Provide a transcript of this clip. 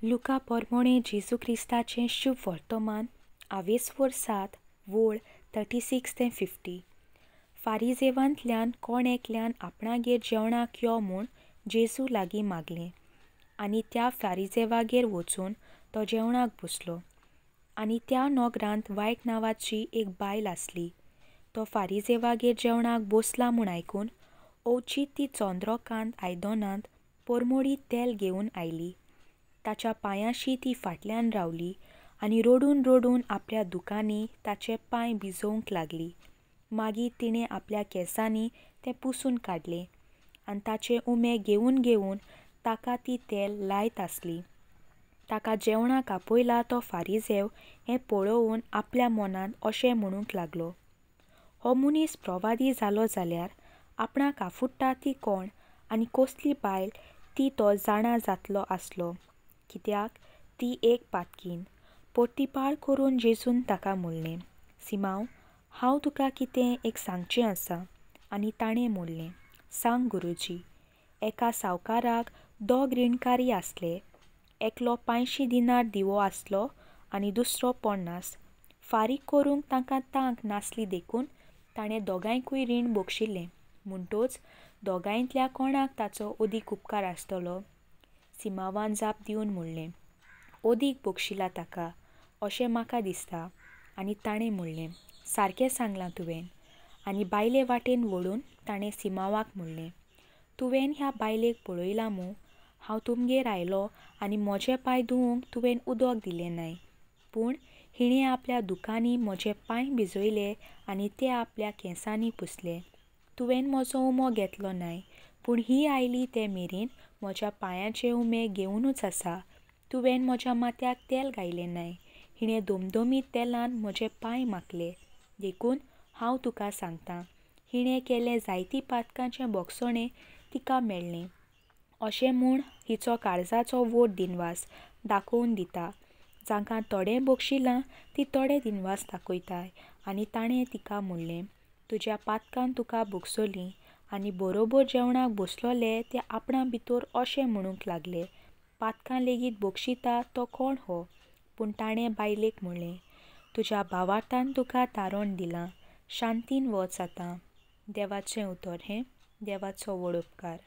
लुका पोरमोणे जेजू क्रिस्ताचें शुभ वर्तमान 7 वोळ 36 ते 50. फारिजेवांतल्यान कोण एकल्यान आपणागेर जेवणाक यो म्हूण जेजू लागीं मागलें आनी त्या फारिजेवागेर वचून तो जेवणाक बसलो. आनी त्या नोगरांत वायट नांवाची एक बायल आसली. तो फारिजेवागेर जेवणाक बसला म्हूण आयकून ओवचीत ती चोंद्रोकांत आयदनांत पोरमोळी तेल घेवन आयली. ताच्या पांयांशी ती फाटल्यान रावली आनी रडून रडून आपल्या दुकांनी ताचे पांय भिजोवंक लागली. मागीर तिणें आपल्या केंसांनी तें पुसून काडलें आनी ताचे उमे घेवन घेवन ताका ती तेल लायत आसली. ताका जेवणाक आपयला तो फारिजेव हें पळोवन आपल्या मनांत अशें म्हणूंक लागलो, हो मनीस प्रवादी जालो जाल्यार आपणाक आफुट्टा ती कोण आनी कसली बायल ती तो जाणा जातलो आसलो, कित्याक ती एक पातकीण. परतीपाळ करून जेजून ताका म्हणलें, सिमांव, हांव तुका कितें एक सांगचें आसा. आनी ताणें म्हणलें, सांग गुरूजी. एका सावकाराक 2 रिणकारी आसले. एकलो 500 दिनार दिवो आसलो आनी दुसरो 50. फारीक करूंक तांकां तांक नासली देखून ताणें दोगांयकूय रीण बक्षिल्लें. म्हणटच दोगांयंतल्या कोणाक ताचो अदीक उपकार आसतलो? सिमांवान जाप दिवन म्हणलें, अदीक बक्षिला ताका, अशें म्हाका दिसता. आनी ताणें म्हणलें, सारकें सांगलां तुवें. आनी बायले वाटेन वळून ताणें सिमांवाक म्हणलें, तुवें ह्या बायलेक पळयलां मूं. हांव तुमगेर आयलों आनी म्हजे पांय धुवंक तुवें उदक दिलें नाय. पूण हिणें आपल्या दुकांनी म्हजे पांय भिजयले आनी ते आपल्या केंसांनी पुसले. तुवें म्हजो उमो घेतलो नाय, पूण ही आयली ते मेरेन म्हज्या पांयांचे उमे घेवनूच आसा. तुवें म्हज्या माथ्याक तेल घायलें नाय. हिणें धमधमीत तेलान म्हजे पांय माखले. देखून हांव तुका सांगतां, हिणें केलें जायतीं पातकांचें भोगसणें तिका मेळ्ळें. अशें म्हूण हिचो काळजाचो व्हड दिनवास दाखोवन दिता. जांकां थोडें बक्षिलां तीं थोडें दिनवास दाखयताय. आनी ताणें तिका म्हणलें, तुज्या पातकान तुका भोगसलीं. आनी बरोबर जेवणाक बसलोले ते आपणा भितर अशें म्हणूंक लागले, पातकां लेगीत बक्षिता तो कोण हो? पूण ताणें बायलेक म्हणलें, तुज्या भावार्थान तुका तारण दिलां. शांतीन वच आतां. देवाचें उतर हें. देवाचो व्हड उपकार.